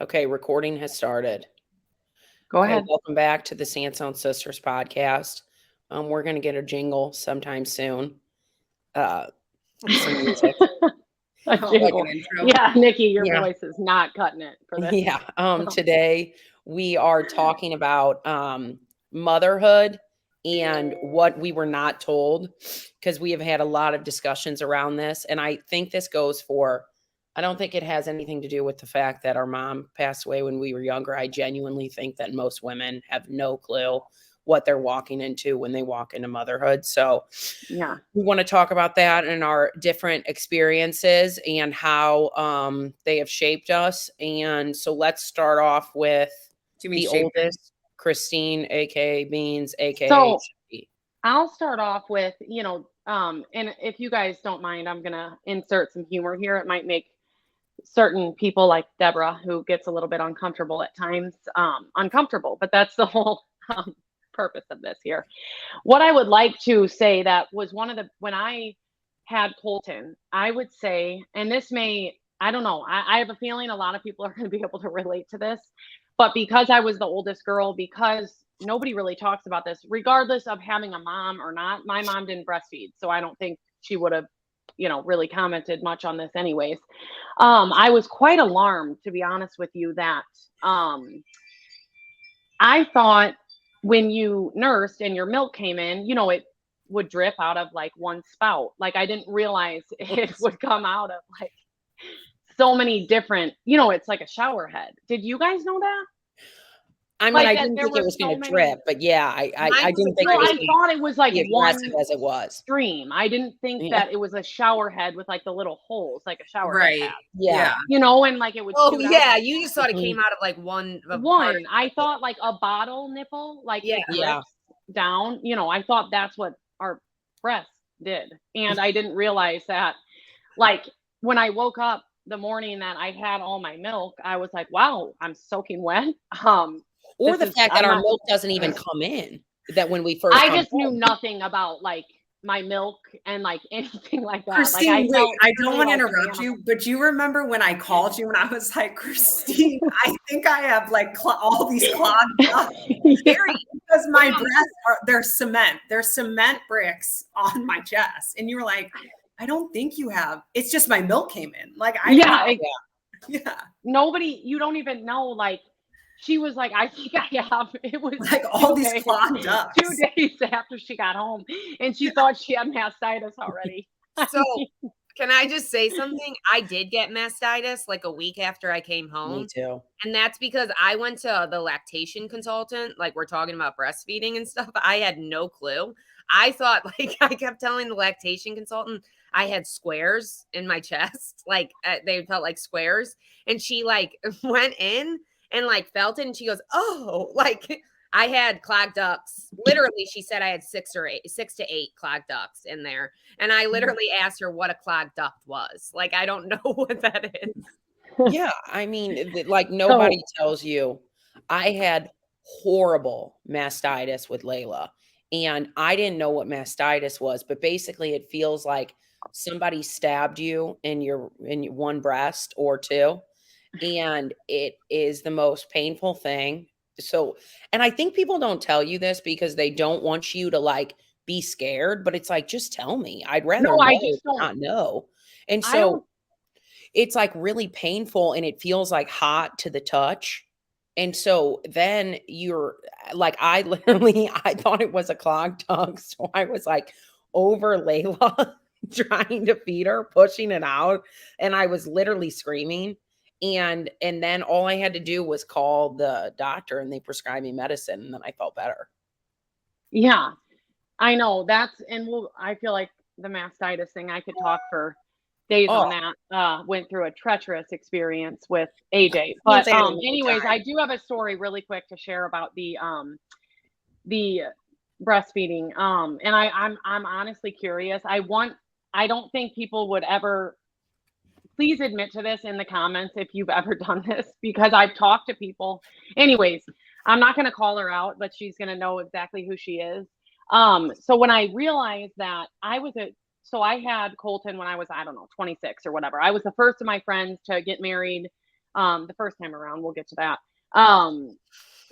Okay, recording has started. Go Okay, ahead. welcome back to the Sandstone Sisters podcast. We're gonna get a jingle sometime soon. Some music. A Oh, like jingle. an intro? Yeah, Nikki, your Yeah. voice is not cutting it for this. Yeah. Today we are talking about motherhood and what we were not told, because we have had a lot of discussions around this. And I think this goes for, I don't think it has anything to do with the fact that our mom passed away when we were younger. I genuinely think that most women have no clue what they're walking into when they walk into motherhood. So Yeah. we want to talk about that and our different experiences and how they have shaped us. And so let's start off with Do you mean the shape? oldest, Christine, aka Beans, aka So Shelby. I'll start off with, and if you guys don't mind, I'm gonna insert some humor here. It might make certain people like Deborah, who gets a little bit uncomfortable at times, uncomfortable, but that's the whole purpose of this here. What I would like to say that was when I had Colton, I would say, and this may, I don't know, I have a feeling a lot of people are going to be able to relate to this, but because I was the oldest girl, because nobody really talks about this, regardless of having a mom or not, my mom didn't breastfeed. So I don't think she would have, really commented much on this anyways. I was quite alarmed, to be honest with you, that I thought when you nursed and your milk came in, it would drip out of like one spout. Like I didn't realize it would come out of like so many different, it's like a shower head. Did you guys know that? I mean, Like I that didn't there think it were was so going to many. drip, but yeah, I Mine didn't was think No, it was I going thought it was to like be aggressive one as it was. stream. I didn't think Yeah. that it was a shower head with like the little holes, like a shower head Right. has. Yeah. And like it would Oh, shoot yeah. out. You just thought it Mhm. came out of like one. One, I thought like a bottle nipple, like Yeah. it Yeah. drips down. I thought that's what our breast did. And I didn't realize that, like, when I woke up the morning that I had all my milk, I was like, wow, I'm soaking wet. Or the fact that I'm our not, milk doesn't even come in, that when we first I come just knew home. nothing about like my milk and like anything like that. Like Christine, I wait, felt I don't really want to like an interrupt animal. you, but do you remember when I called you and I was like, Christine, I think I have like all these clogged up Yeah. because my breasts they're cement bricks on my chest. And you were like, I don't think you have. It's just my milk came in. Like I Yeah, didn't. Yeah. nobody, you don't even know, like she was like, I think I have, it was Like all these clogged ducts. 2 days after she got home and she thought she had mastitis already. So can I just say something? I did get mastitis like a week after I came home. Me too. And that's because I went to the lactation consultant, like we're talking about breastfeeding and stuff. I had no clue. I thought, like, I kept telling the lactation consultant I had squares in my chest, like they felt like squares. And she like went in and like felt it, and she goes, "Oh, like I had clogged ducts." Literally, she said I had 6 to 8 clogged ducts in there. And I literally asked her what a clogged duct was. Like, I don't know what that is. Yeah, I mean, like nobody tells you. I had horrible mastitis with Layla, and I didn't know what mastitis was, but basically it feels like somebody stabbed you in your one breast or two, and it is the most painful thing. So, and I think people don't tell you this because they don't want you to like be scared, but it's like, just tell me. I'd rather No, I know just than don't. not know. And I so don't. it's like really painful and it feels like hot to the touch. And so then you're like, I literally, I thought it was a clogged tongue. So I was like over Layla trying to feed her, pushing it out. And I was literally screaming. And then all I had to do was call the doctor and they prescribed me medicine. And then I felt better. Yeah, I know I feel like the mastitis thing, I could talk for days Oh, on that. Went through a treacherous experience with AJ. We'll But say it another anyways, time. I do have a story really quick to share about the breastfeeding. And I'm honestly curious. I don't think people would ever, please admit to this in the comments if you've ever done this, because I've talked to people. Anyways, I'm not going to call her out, but she's going to know exactly who she is. So when I realized that so I had Colton when I was, I don't know, 26 or whatever. I was the first of my friends to get married. The first time around, we'll get to that.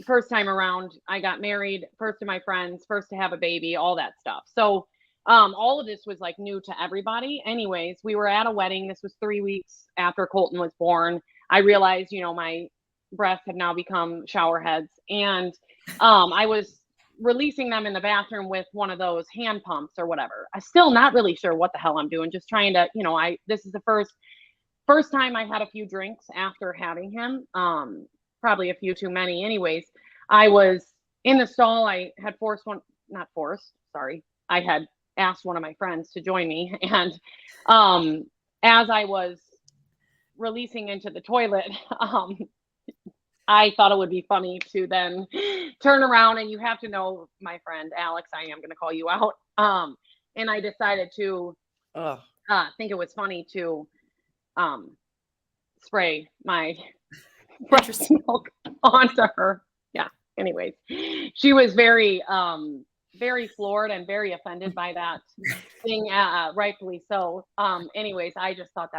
First time around, I got married, first of my friends, first to have a baby, all that stuff. So all of this was like new to everybody. Anyways, we were at a wedding. This was 3 weeks after Colton was born. I realized, my breasts had now become shower heads, and I was releasing them in the bathroom with one of those hand pumps or whatever. I'm still not really sure what the hell I'm doing. Just trying to, this is the first time I had a few drinks after having him. Probably a few too many. Anyways, I was in the stall. I had I had asked one of my friends to join me. And as I was releasing into the toilet, I thought it would be funny to then turn around, and you have to know my friend Alex, I am going to call you out. And I decided to think it was funny to spray my breast milk onto her. Yeah. Anyways, she was very floored and very offended by that thing, rightfully so. Anyways, I just thought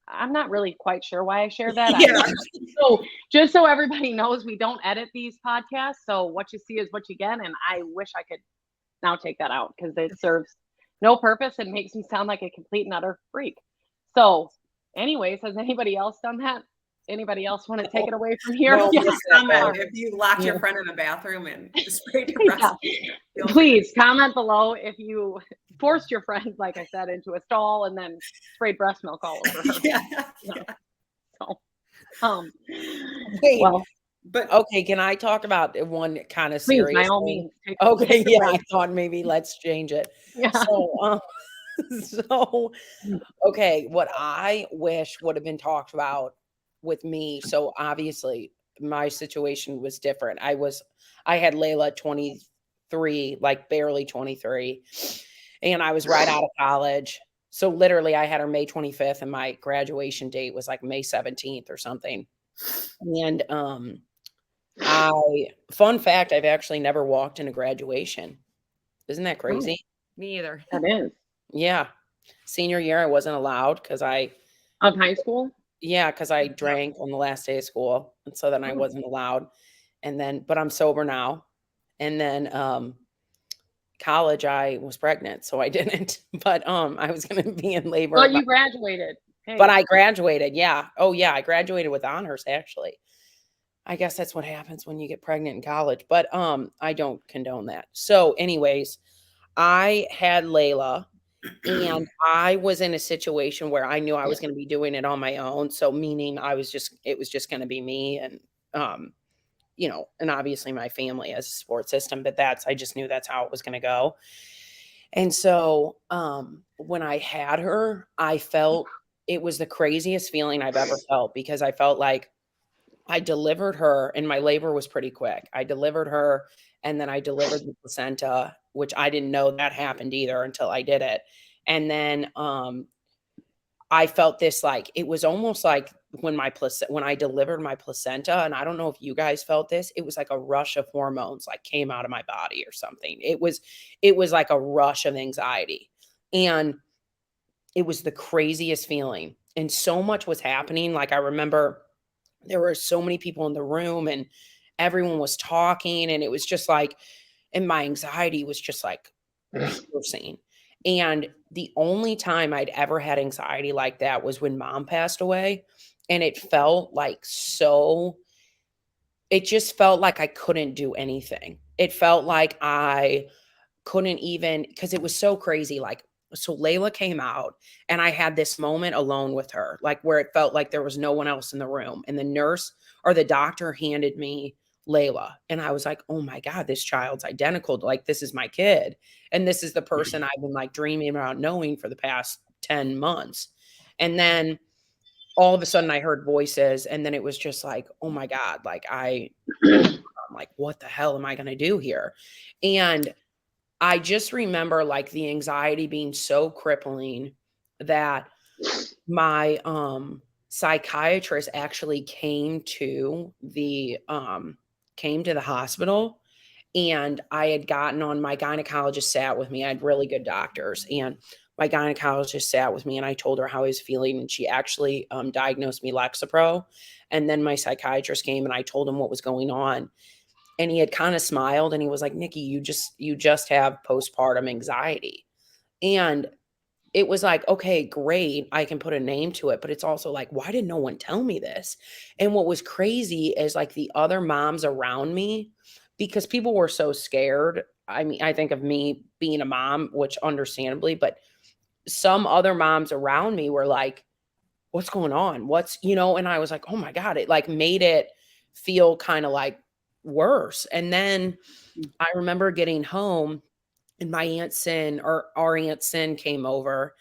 I'm not really quite sure why I shared that. Yeah. So just so everybody knows, we don't edit these podcasts. So what you see is what you get. And I wish I could now take that out because it serves no purpose and makes me sound like a complete and utter freak. So anyways, has anybody else done that? Anybody else want to take it away from here? No, comment if you locked your friend in the bathroom and sprayed your breast. Please comment below if you forced your friend, like I said, into a stall and then sprayed breast milk all over her. Yeah. So, Wait, well, but okay, can I talk about one kind of please, serious by all thing? means. Okay, yeah, I thought maybe let's change it. Yeah. So, okay, what I wish would have been talked about with me. So obviously my situation was different. I had Layla at 23, like barely 23, and I was right out of college. So literally I had her May 25th and my graduation date was like May 17th or something. And fun fact, I've actually never walked in a graduation. Isn't that crazy? Me either. That is. Yeah. Senior year I wasn't allowed because Of high school? Yeah, because I drank on the last day of school, and so then I wasn't allowed. And then, but I'm sober now. And then college, I was pregnant, so I didn't. But I was going to be in labor. Well, you graduated. Hey. But I graduated. Yeah. Oh yeah, I graduated with honors actually. I guess that's what happens when you get pregnant in college. But I don't condone that. So, anyways, I had Layla. And I was in a situation where I knew I was going to be doing it on my own. So meaning it was just going to be me and, and obviously my family as a support system, but I just knew that's how it was going to go. And so, when I had her, I felt it was the craziest feeling I've ever felt because I felt like I delivered her and my labor was pretty quick. I delivered her and then I delivered the placenta, which I didn't know that happened either until I did it. And then I felt this like it was almost like when I delivered my placenta, and I don't know if you guys felt this, it was like a rush of hormones like came out of my body or something. It was like a rush of anxiety. And it was the craziest feeling. And so much was happening. Like I remember there were so many people in the room and everyone was talking and it was just like, and my anxiety was just like piercing. And the only time I'd ever had anxiety like that was when mom passed away. And it felt like it just felt like I couldn't do anything. It felt like I couldn't even, because it was so crazy. Like, so Layla came out and I had this moment alone with her, like where it felt like there was no one else in the room. And the nurse or the doctor handed me Layla. And I was like, oh my God, this child's identical. Like, this is my kid. And this is the person I've been like dreaming about knowing for the past 10 months. And then all of a sudden I heard voices and then it was just like, oh my God, like I'm like, what the hell am I going to do here? And I just remember like the anxiety being so crippling that my psychiatrist actually came to the hospital, and I had gotten on, my gynecologist sat with me. I had really good doctors, and my gynecologist sat with me and I told her how I was feeling, and she actually diagnosed me Lexapro. And then my psychiatrist came and I told him what was going on. And he had kind of smiled and he was like, Nikki, you just have postpartum anxiety. And it was like, okay, great. I can put a name to it. But it's also like, why did no one tell me this? And what was crazy is like the other moms around me, because people were so scared. I mean, I think of me being a mom, which understandably, but some other moms around me were like, what's going on? And I was like, oh my God, it like made it feel kind of like worse. And then I remember getting home and my Aunt Sin, or our Aunt Sin, came over,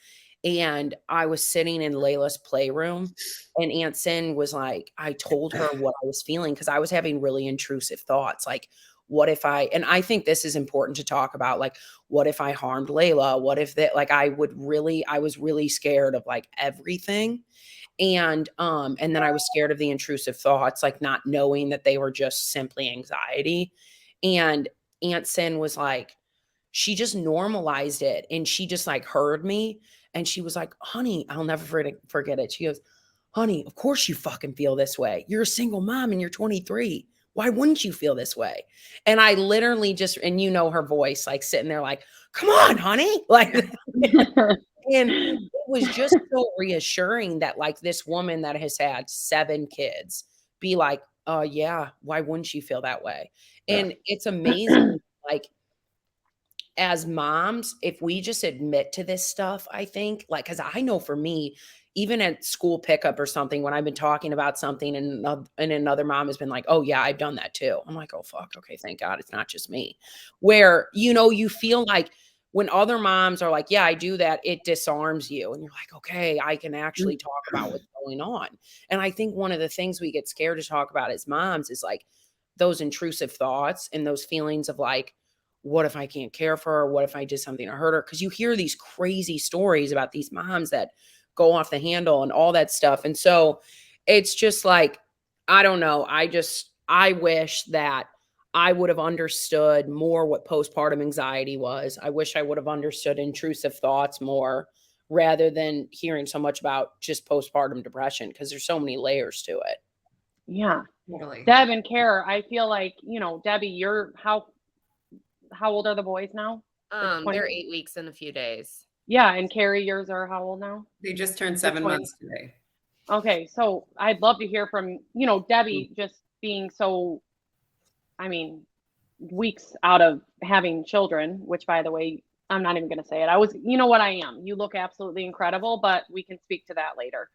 and I was sitting in Layla's playroom, and Aunt Sin was like, I told her what I was feeling because I was having really intrusive thoughts. Like, what if and I think this is important to talk about, like, what if I harmed Layla? What if that, like, I was really scared of like everything. And then I was scared of the intrusive thoughts, like not knowing that they were just simply anxiety. And Aunt Sin was like, she just normalized it, and she just like heard me, and she was like, honey, I'll never forget it. She goes, honey, of course you fucking feel this way. You're a single mom and you're 23. Why wouldn't you feel this way? And I literally just, and her voice, like sitting there like, come on, honey. Like, and it was just so reassuring that like this woman that has had 7 kids be like, oh yeah, why wouldn't you feel that way? And it's amazing. Like, as moms, if we just admit to this stuff, I think, like, because I know for me, even at school pickup or something, when I've been talking about something and another mom has been like, oh yeah, I've done that too. I'm like, oh fuck, okay, thank God it's not just me. Where, you feel like when other moms are like, yeah, I do that, it disarms you. And you're like, okay, I can actually talk about what's going on. And I think one of the things we get scared to talk about as moms is like those intrusive thoughts and those feelings of like, what if I can't care for her? What if I did something to hurt her? Because you hear these crazy stories about these moms that go off the handle and all that stuff. And so it's just like, I don't know. I wish that I would have understood more what postpartum anxiety was. I wish I would have understood intrusive thoughts more rather than hearing so much about just postpartum depression, because there's so many layers to it. Yeah. Totally. Deb and Care, I feel like, Debbie, how old are the boys now? They're 8 weeks in a few days. Yeah, and Carrie, yours are how old now? They just turned 7 months today. Okay, so I'd love to hear from, Debbie just being so, I mean, weeks out of having children, which by the way, I'm not even going to say it. You know what I am. You look absolutely incredible, but we can speak to that later.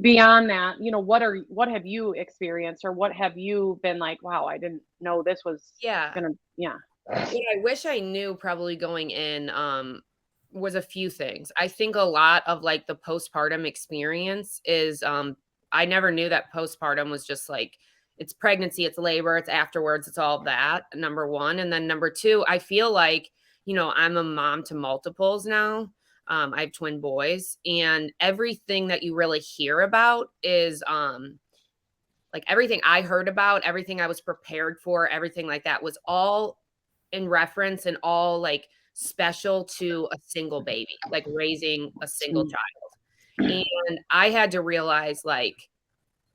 Beyond that, what have you experienced, or what have you been like, wow, I didn't know this was gonna, What I wish I knew probably going in was a few things. I think a lot of like the postpartum experience is I never knew that postpartum was just like, it's pregnancy, it's labor, it's afterwards, it's all that, number one. And then number two, I feel like, I'm a mom to multiples now. I have twin boys, and everything that you really hear about is like everything I heard about, everything I was prepared for, everything like that was all in reference and all like special to a single baby, like raising a single child. And I had to realize, like,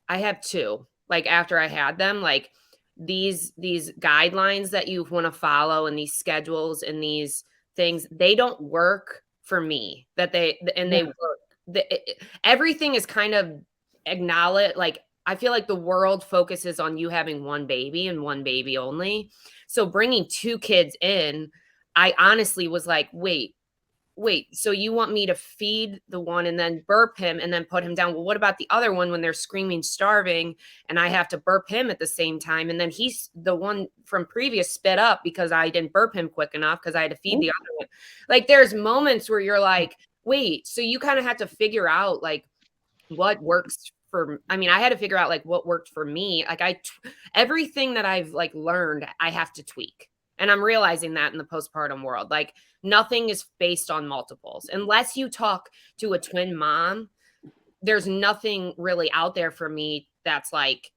I have 2, like after I had them, like these guidelines that you want to follow and these schedules and these things, they don't work for me. They work. Everything is kind of acknowledged. Like, I feel like the world focuses on you having one baby and one baby only. So bringing 2 kids in, I honestly was like, wait, so you want me to feed the one and then burp him and then put him down? Well, what about the other one when they're screaming, starving, and I have to burp him at the same time? And then he's the one from previous spit up because I didn't burp him quick enough because I had to feed the other one. Like, there's moments where you're like, wait, so you kind of have to figure out like what works I had to figure out like what worked for me. Like everything that I've like learned, I have to tweak. And I'm realizing that in the postpartum world, like nothing is based on multiples. Unless you talk to a twin mom, there's nothing really out there for me that's like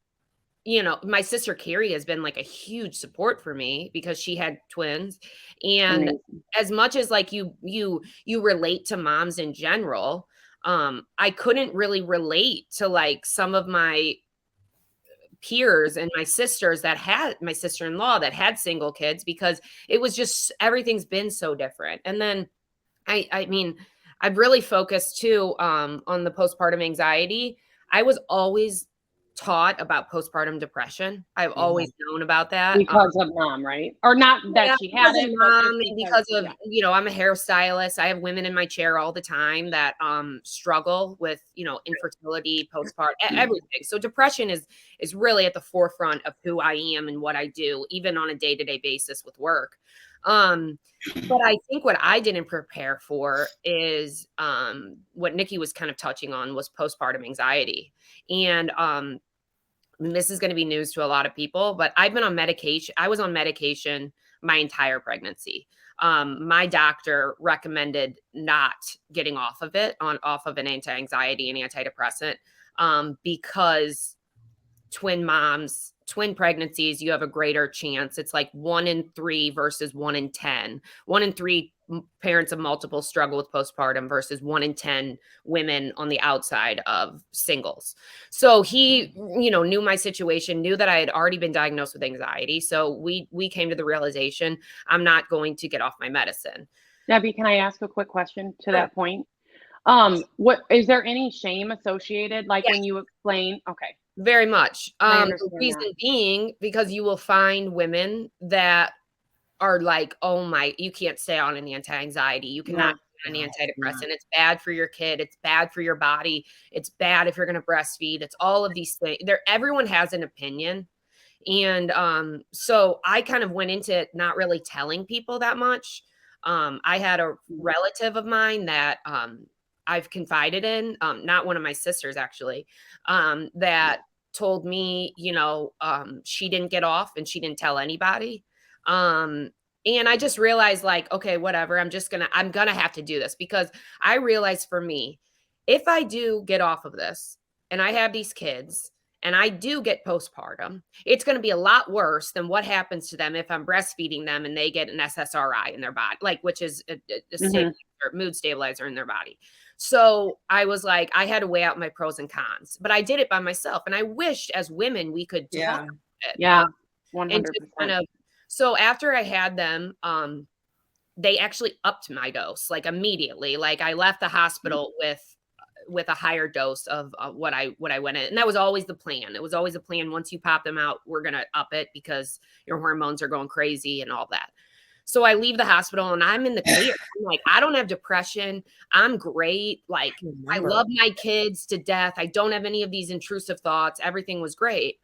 you know, my sister Carrie has been like a huge support for me because she had twins. And Amazing. as much as like you relate to moms in general, I couldn't really relate to like some of my peers and my sisters that had my sister-in-law that had single kids, because it was just everything's been so different. And then I mean, I've really focused too on the postpartum anxiety. I was always taught about postpartum depression. I've always known about that. Because of mom, right? Or not that she had Because of it, mom, but and just because of, yeah. you know, I'm a hairstylist. I have women in my chair all the time that struggle with, you know, infertility, postpartum, everything. So depression is really at the forefront of who I am and what I do, even on a day-to-day basis with work. But I think what I didn't prepare for is what Nikki was kind of touching on was postpartum anxiety. And this is going to be news to a lot of people, but I've been on medication. I was on medication my entire pregnancy. My doctor recommended not getting off of it, off of an anti-anxiety and antidepressant, because twin pregnancies, you have a greater chance. It's like 1 in 3 versus 1 in 10. 1 in 3 parents of multiple struggle with postpartum versus 1 in 10 women on the outside of singles. So he, you know, knew my situation, knew that I had already been diagnosed with anxiety. So we came to the realization, I'm not going to get off my medicine. Debbie, can I ask a quick question to that point? What is there any shame associated, like when you explain? Okay. Very much. I The understand reason that. being because you will find women that are like, oh my, you can't stay on an anti-anxiety. You cannot be on an antidepressant. It's bad for your kid. It's bad for your body. It's bad if you're going to breastfeed. It's all of these things. Everyone has an opinion. And so I kind of went into it not really telling people that much. I had a relative of mine that I've confided in, not one of my sisters actually, that told me, you know, she didn't get off and she didn't tell anybody. And I just realized like, okay, whatever, I'm gonna have to do this, because I realized for me, if I do get off of this and I have these kids and I do get postpartum, it's going to be a lot worse than what happens to them if I'm breastfeeding them and they get an SSRI in their body, like, which is a stabilizer, mood stabilizer in their body. So I was like, I had to weigh out my pros and cons, but I did it by myself. And I wished as women, we could talk about it. Yeah. And 100%. just kind of, so after I had them, they actually upped my dose like immediately. Like I left the hospital with a higher dose of what I went in. And that was always the plan. It was always a plan. Once you pop them out, we're going to up it because your hormones are going crazy and all that. So I leave the hospital and I'm in the clear. I'm like, I don't have depression. I'm great. Like I love my kids to death. I don't have any of these intrusive thoughts. Everything was great.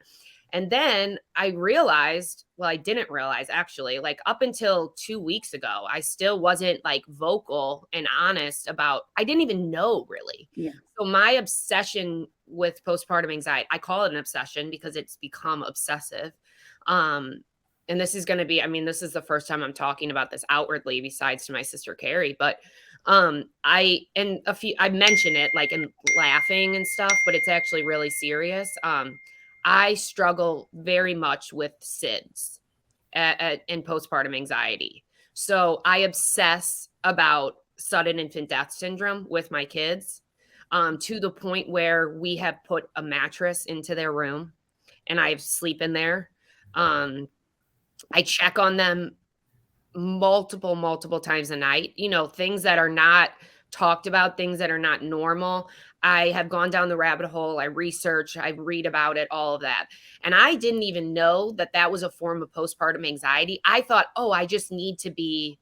And then I realized, well, I didn't realize actually, like up until 2 weeks ago, I still wasn't like vocal and honest about, I didn't even know really. Yeah. So my obsession with postpartum anxiety, I call it an obsession because it's become obsessive. And this is going to be, I mean, this is the first time I'm talking about this outwardly besides to my sister Carrie, but I mention it like in laughing and stuff, but it's actually really serious. I struggle very much with SIDS and postpartum anxiety. So I obsess about sudden infant death syndrome with my kids, to the point where we have put a mattress into their room and I sleep in there. I check on them multiple times a night, you know, things that are not talked about, things that are not normal. I have gone down the rabbit hole. I research, I read about it, all of that. And I didn't even know that that was a form of postpartum anxiety. I thought, oh, I need to be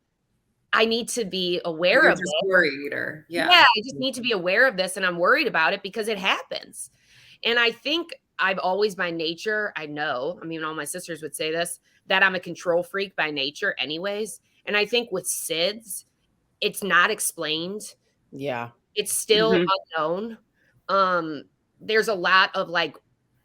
aware of it. Worried or Yeah, I just need to be aware of this. And I'm worried about it because it happens. And I think I've always by nature, I know, I mean, all my sisters would say this, that I'm a control freak by nature anyways. And I think with SIDS, it's not explained. Yeah. It's still unknown. There's a lot of like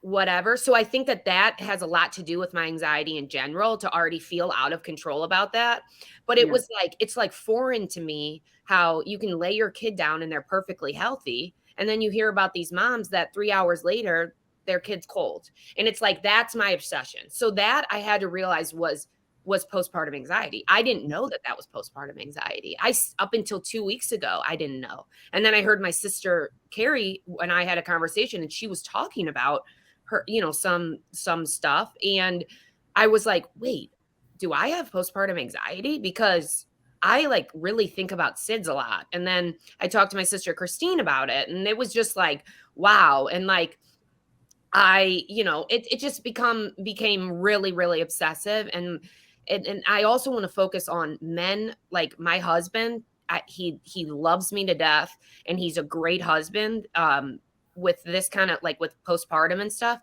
whatever. So I think that has a lot to do with my anxiety in general, to already feel out of control about that. But it was like, it's like foreign to me how you can lay your kid down and they're perfectly healthy. And then you hear about these moms that 3 hours later, their kids cold. And it's like, that's my obsession. So that I had to realize was postpartum anxiety. I didn't know that was postpartum anxiety. Up until 2 weeks ago, I didn't know. And then I heard my sister Carrie, when I had a conversation, and she was talking about her, some stuff. And I was like, wait, do I have postpartum anxiety? Because I like really think about SIDS a lot. And then I talked to my sister Christine about it, and it was just like, wow. And like, it just became really, really obsessive. And I also want to focus on men. Like my husband, he loves me to death, and he's a great husband with this kind of like with postpartum and stuff.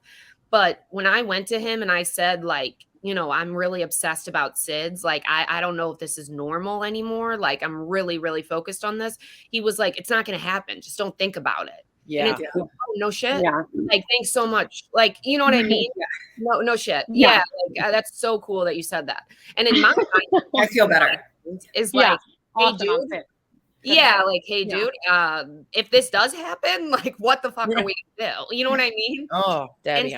But when I went to him and I said, like, I'm really obsessed about SIDS. Like, I don't know if this is normal anymore. Like, I'm really, really focused on this. He was like, it's not going to happen. Just don't think about it. Yeah. And it's like, oh, no shit. Yeah. Like, thanks so much. Like, you know what I mean? No shit. Yeah. Yeah. Like, that's so cool that you said that. And in my mind, I feel better. is like, hey, Awesome. dude. Yeah, like, hey, Yeah. dude, if this does happen, like, what the fuck are we gonna do? You know what I mean? Oh, Debbie.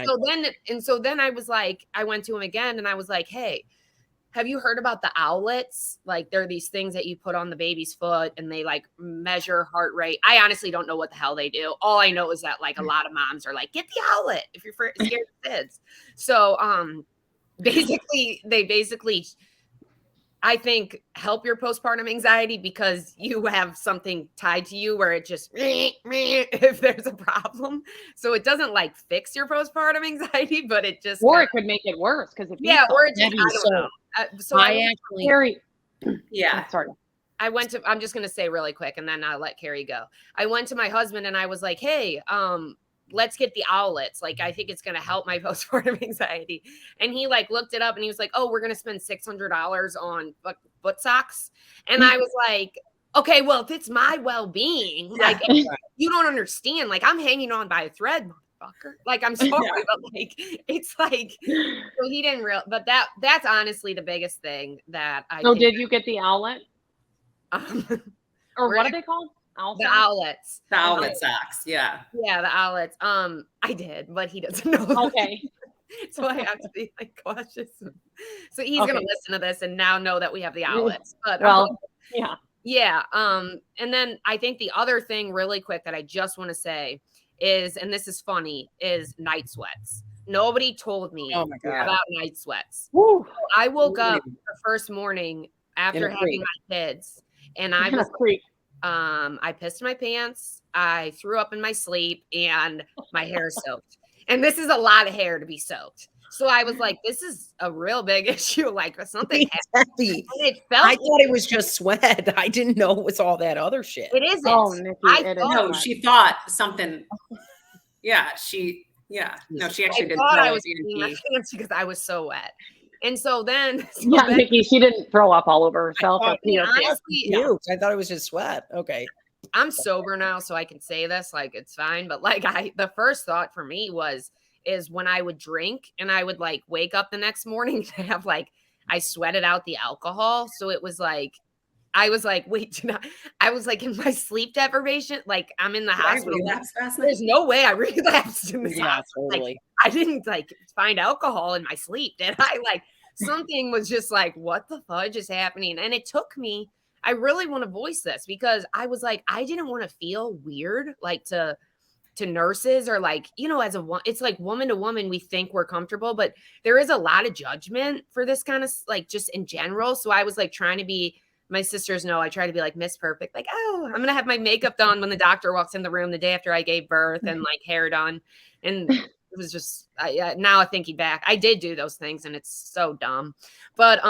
And so then I was like, I went to him again, and I was like, hey, have you heard about the owlets? Like, there are these things that you put on the baby's foot, and they like measure heart rate. I honestly don't know what the hell they do. All I know is that like a lot of moms are like, get the owlet if you're scared of kids. So they basically I think help your postpartum anxiety, because you have something tied to you where it just if there's a problem. So it doesn't like fix your postpartum anxiety, but it just Or it could make it worse because if or it just, Debbie, I don't know. So I actually, Carrie, Yeah. sorry. I'm just going to say really quick, and then I'll let Carrie go. I went to my husband and I was like, hey, let's get the owlets. Like, I think it's going to help my postpartum anxiety. And he like looked it up, and he was like, oh, we're going to spend $600 on foot socks. And I was like, okay, well, if it's my well-being, like, you don't understand. Like, I'm hanging on by a thread, motherfucker. Like, I'm sorry, but like, it's like, so he didn't but that's honestly the biggest thing that I So did you get the owlet? Or We're what are they called? the owlets. The outlet socks. Yeah. Yeah, the owlets. I did, but he doesn't know. Okay. So I have to be like cautious. So he's gonna listen to this and now know that we have the owlets. But yeah. yeah. And then I think the other thing really quick that I just want to say is, and this is funny, is night sweats. Nobody told me about night sweats. Woo. So I woke up the first morning after having my kids, and I was I pissed my pants, I threw up in my sleep, and my hair is soaked. And this is a lot of hair to be soaked. So I was like, this is a real big issue. Like, something happened. It felt I thought it was just sweat. I didn't know it was all that other shit. it isn't. Oh, Nikki, No, she thought something. Yeah, no, she actually didn't. I was peeing my pants because I was so wet. And so then, Nikki, she didn't throw up all over herself. honestly, I thought it was just sweat. Okay. I'm sober now, so I can say this, like, it's fine. But like, the first thought for me is when I would drink and I would like wake up the next morning to have like, I sweated out the alcohol. So it was like, I was like, wait, I was like in my sleep deprivation. Like, I'm in the hospital. There's no way I relapsed in this hospital. Totally. Like, I didn't like find alcohol in my sleep. Did I? Like, something was just like, what the fudge is happening? And it took me, I really want to voice this because I was like, I didn't want to feel weird, like to nurses or like, as it's like woman to woman, we think we're comfortable, but there is a lot of judgment for this kind of like just in general. So I was like trying to be, my sisters know I try to be like Miss Perfect, like, oh, I'm going to have my makeup done when the doctor walks in the room the day after I gave birth and like hair done. And it was just, now thinking back, I did do those things and it's so dumb, but,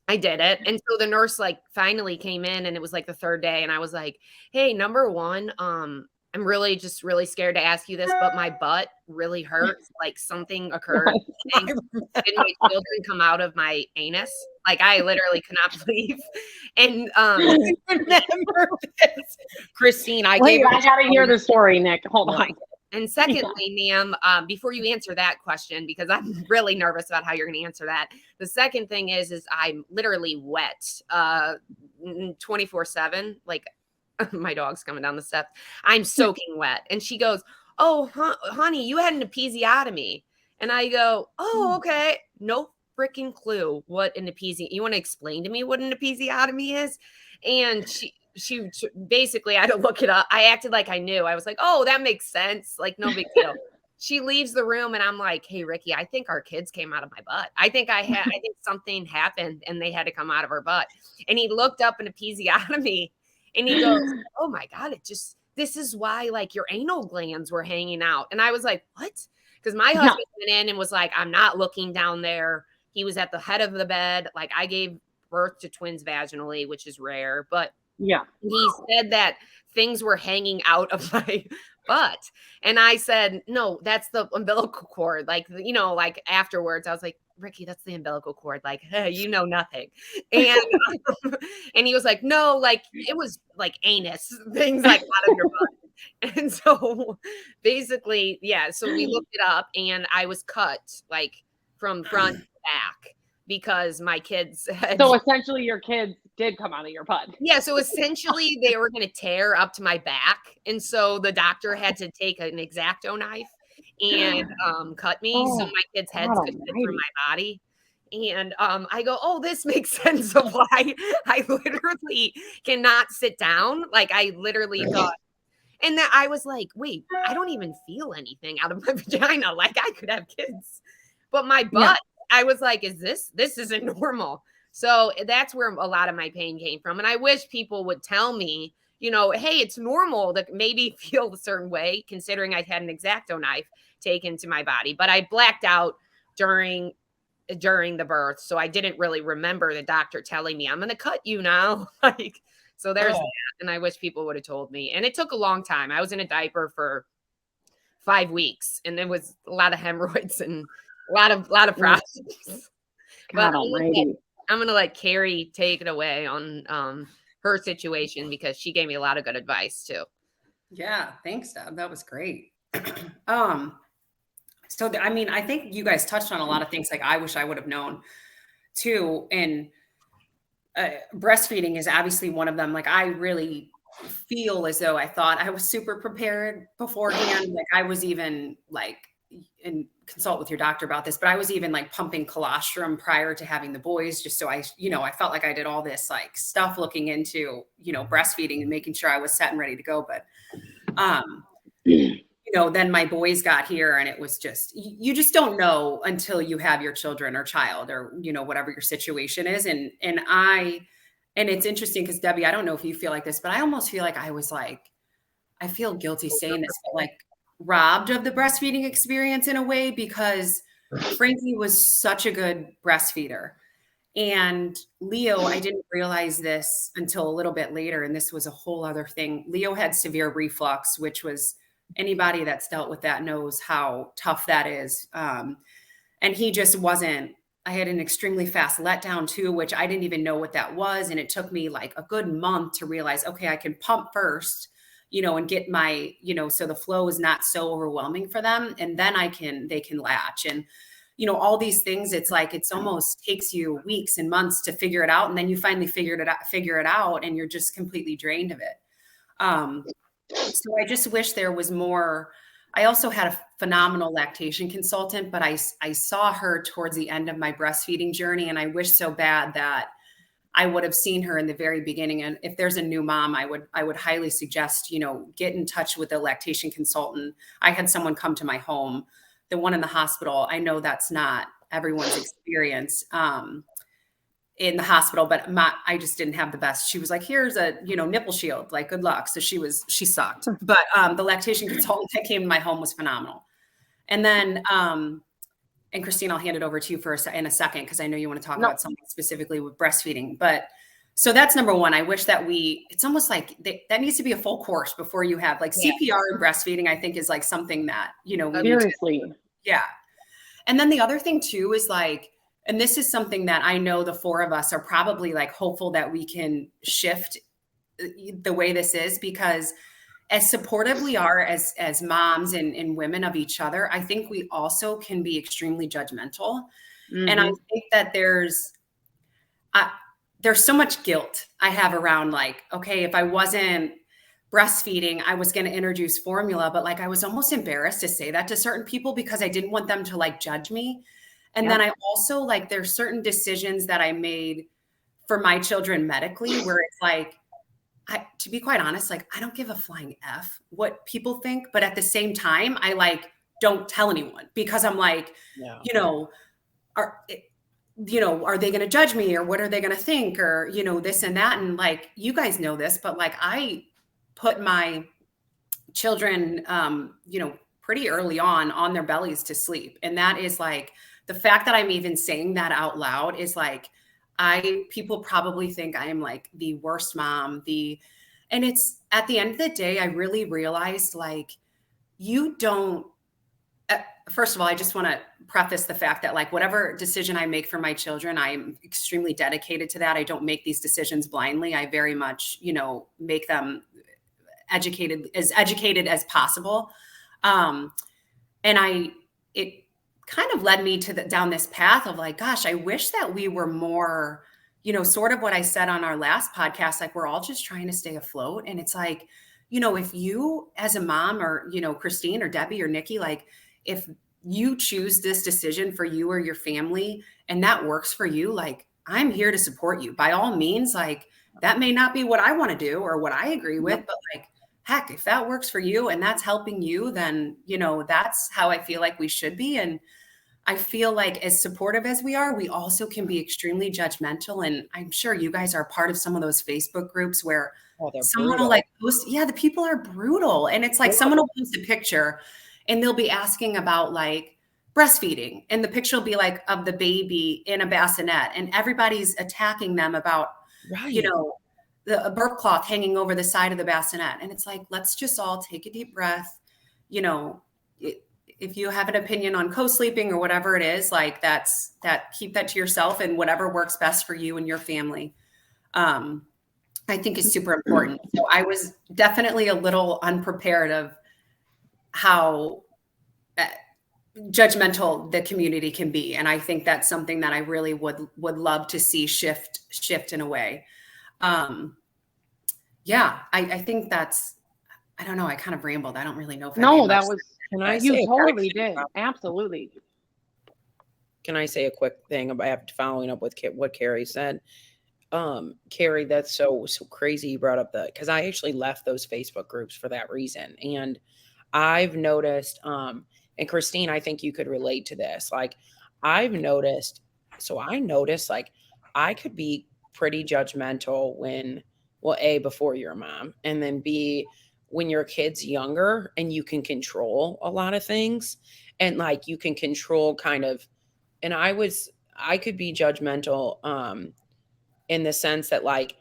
I did it. And so the nurse like finally came in and it was like the third day. And I was like, hey, number one, I'm really scared to ask you this, but my butt really hurts. Like something occurred. Did my children come out of my anus? Like I literally could not believe. And remember this. Christine, I gotta hear the story, Nick. Hold on. And secondly, ma'am, before you answer that question, because I'm really nervous about how you're going to answer that. The second thing is I'm literally wet 24/7. Like my dog's coming down the steps. I'm soaking wet. And she goes, oh, honey, you had an episiotomy. And I go, oh, okay. No freaking clue what an episiotomy. You want to explain to me what an episiotomy is? And she basically, I had to look it up. I acted like I knew. I was like, oh, that makes sense. Like, no big deal. She leaves the room and I'm like, hey, Ricky, I think our kids came out of my butt. I think something happened and they had to come out of her butt. And he looked up an episiotomy and he goes, oh my God, this is why like your anal glands were hanging out. And I was like, what? Because my husband went in and was like, I'm not looking down there. He was at the head of the bed. Like I gave birth to twins vaginally, which is rare, but Yeah. he said that things were hanging out of my butt. And I said, no, that's the umbilical cord. Like, you know, like afterwards, I was like, Ricky, that's the umbilical cord. Like, hey, you know nothing. And and he was like, no, like it was like anus, things like out of your butt. And so basically, yeah. So we looked it up and I was cut like from front to back because my kids had. So essentially your kids did come out of your butt. Yeah, so essentially they were going to tear up to my back. And so the doctor had to take an X-Acto knife and cut me so my kids' heads could fit through my body. And I go, oh, this makes sense of why I literally cannot sit down. Like I literally thought, and that I was like, wait, I don't even feel anything out of my vagina. Like I could have kids. But my butt, I was like, this isn't normal. So that's where a lot of my pain came from. And I wish people would tell me, you know, hey, it's normal to maybe feel a certain way, considering I had an X-Acto knife taken to my body. But I blacked out during the birth. So I didn't really remember the doctor telling me, I'm going to cut you now. Like, so there's that. And I wish people would have told me. And it took a long time. I was in a diaper for 5 weeks and there was a lot of hemorrhoids and a lot of problems. God almighty. I'm going to let Carrie take it away on her situation because she gave me a lot of good advice too. Yeah. Thanks, Deb. That was great. So, I mean, I think you guys touched on a lot of things like I wish I would have known too. And breastfeeding is obviously one of them. Like I really feel as though I thought I was super prepared beforehand. Like I was even like, and consult with your doctor about this, but I was even like pumping colostrum prior to having the boys, just so I felt like I did all this like stuff looking into, breastfeeding and making sure I was set and ready to go. But, then my boys got here and it was just, you just don't know until you have your children or child or, whatever your situation is. And it's interesting because Debbie, I don't know if you feel like this, but I almost feel like I feel guilty saying this, but like robbed of the breastfeeding experience in a way because Frankie was such a good breastfeeder. And Leo, I didn't realize this until a little bit later. And this was a whole other thing. Leo had severe reflux, which was anybody that's dealt with that knows how tough that is. And he just wasn't, I had an extremely fast letdown too, which I didn't even know what that was. And it took me like a good month to realize, okay, I can pump first, and get my, so the flow is not so overwhelming for them. And then they can latch and, all these things. It's like, it's almost takes you weeks and months to figure it out. And then you finally figure it out and you're just completely drained of it. So I just wish there was more. I also had a phenomenal lactation consultant, but I saw her towards the end of my breastfeeding journey. And I wish so bad that I would have seen her in the very beginning. And if there's a new mom, I would highly suggest, get in touch with a lactation consultant. I had someone come to my home, the one in the hospital. I know that's not everyone's experience in the hospital, but I just didn't have the best. She was like, here's a, nipple shield, like good luck. So she sucked. But the lactation consultant that came to my home was phenomenal. And then, and Christine, I'll hand it over to you in a second, because I know you want to talk about something specifically with breastfeeding. But so that's number one. I wish that it's almost like that needs to be a full course before you have like CPR and breastfeeding, I think is like something that, seriously. Yeah. And then the other thing too is like, and this is something that I know the four of us are probably like hopeful that we can shift the way this is, because as supportive we are as moms and women of each other, I think we also can be extremely judgmental. Mm-hmm. And I think that there's so much guilt I have around like, okay, if I wasn't breastfeeding, I was going to introduce formula, but like I was almost embarrassed to say that to certain people because I didn't want them to like judge me. And then I also like there's certain decisions that I made for my children medically where it's like, to be quite honest, like I don't give a flying F what people think, but at the same time, I like don't tell anyone because I'm like, you know, are they going to judge me or what are they going to think or, you know, this and that. And like, you guys know this, but like I put my children, you know, pretty early on their bellies to sleep. And that is like, the fact that I'm even saying that out loud is like, people probably think I am like the worst mom, and it's at the end of the day, I really realized like, you don't, first of all, I just want to preface the fact that like whatever decision I make for my children, I'm extremely dedicated to that. I don't make these decisions blindly. I very much, you know, make them educated as possible. And it kind of led me down this path of like, gosh, I wish that we were more, you know, sort of what I said on our last podcast, like we're all just trying to stay afloat. And it's like, you know, if you as a mom or, you know, Christine or Debbie or Nikki, like if you choose this decision for you or your family and that works for you, like I'm here to support you by all means. Like that may not be what I want to do or what I agree with, but like, heck, if that works for you and that's helping you, then, you know, that's how I feel like we should be. And I feel like as supportive as we are, we also can be extremely judgmental. And I'm sure you guys are part of some of those Facebook groups where someone will like post, the people are brutal. And it's like someone will post a picture and they'll be asking about like breastfeeding. And the picture will be like of the baby in a bassinet and everybody's attacking them about, you know, a burp cloth hanging over the side of the bassinet. And it's like, let's just all take a deep breath. You know, if you have an opinion on co-sleeping or whatever it is, like keep that to yourself and whatever works best for you and your family. I think is super important. So I was definitely a little unprepared of how judgmental the community can be. And I think that's something that I really would love to see shift in a way. I think that's, I don't know. I kind of rambled. I don't really know if you totally did. Absolutely. Can I say a quick thing about following up with what Carrie said? Carrie, that's so crazy you brought up because I actually left those Facebook groups for that reason. And I've noticed, and Christine, I think you could relate to this. Like I noticed like I could be pretty judgmental when, well, A, before you're a mom, and then B, when your kid's younger and you can control a lot of things and like you can control kind of, and I could be judgmental in the sense that like,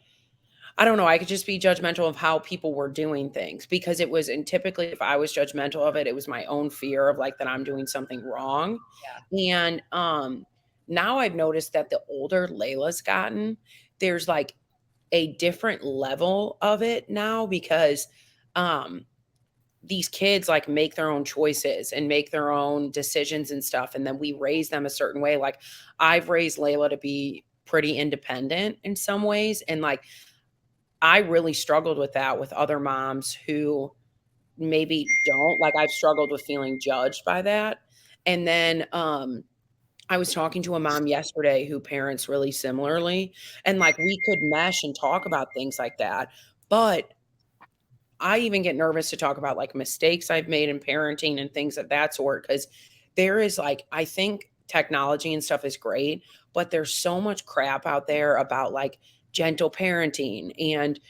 I don't know, I could just be judgmental of how people were doing things because and typically if I was judgmental of it, it was my own fear of like that I'm doing something wrong. And now I've noticed that the older Layla's gotten, there's like a different level of it now because these kids like make their own choices and make their own decisions and stuff. And then we raise them a certain way. Like I've raised Layla to be pretty independent in some ways. And like, I really struggled with that with other moms who maybe don't. Like I've struggled with feeling judged by that. And then I was talking to a mom yesterday who parents really similarly, and like we could mesh and talk about things like that. But I even get nervous to talk about like mistakes I've made in parenting and things of that sort. Cause there is like, I think technology and stuff is great, but there's so much crap out there about like gentle parenting and,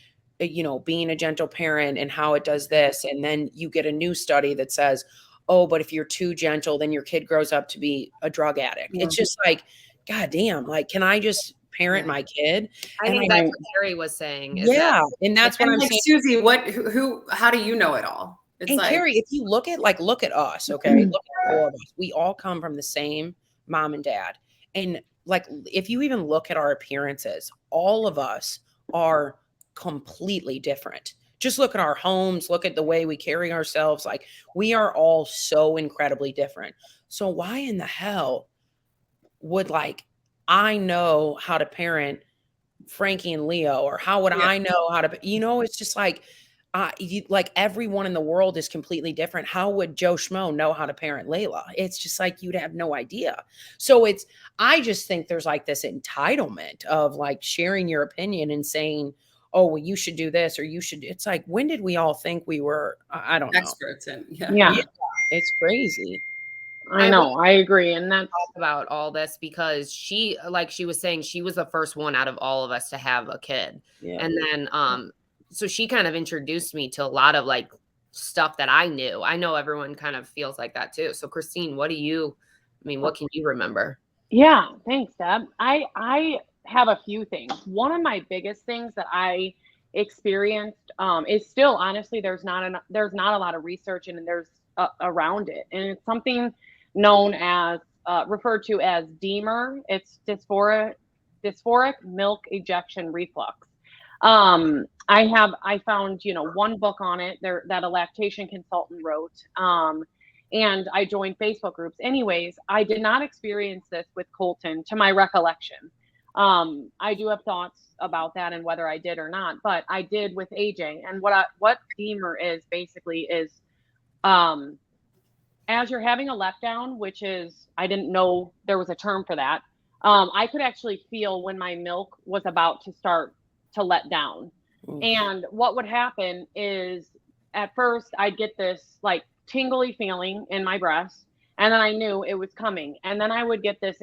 you know, being a gentle parent and how it does this. And then you get a new study that says, oh, but if you're too gentle, then your kid grows up to be a drug addict. It's just like, God damn, like, can I just parent my kid? I think that's what Carrie was saying. And that's what I'm like, saying. Susie, how do you know it all? It's and like, Carrie, if you look at us, okay, look at all of us. We all come from the same mom and dad. And like, if you even look at our appearances, all of us are completely different. Just look at our homes, look at the way we carry ourselves. Like we are all so incredibly different. So why in the hell would like, I know how to parent Frankie and Leo, or how would I know how to, you know, it's just like, like everyone in the world is completely different. How would Joe Schmo know how to parent Layla? It's just like, you'd have no idea. So I just think there's like this entitlement of like sharing your opinion and saying, oh, well, you should do this, or it's like, when did we all think we were, I don't know. Experts and Yeah. It's crazy. I know. I agree. And that's Talk about all this because she, like she was saying, she was the first one out of all of us to have a kid. Yeah. And then, so she kind of introduced me to a lot of like stuff that I knew. I know everyone kind of feels like that too. So Christine, what can you remember? Yeah, thanks, Deb. I have a few things. One of my biggest things that I experienced is still, honestly, there's not a lot of research and there's around it, and it's something known as referred to as D-MER. It's dysphoric milk ejection reflux. I found, one book on it there that a lactation consultant wrote. And I joined Facebook groups. Anyways, I did not experience this with Colton, to my recollection. I do have thoughts about that and whether I did or not, but I did with AJ. And what D-MER is basically is, as you're having a letdown, which is, I didn't know there was a term for that. I could actually feel when my milk was about to start to let down. And what would happen is, at first I'd get this like tingly feeling in my breast, and then I knew it was coming. And then I would get this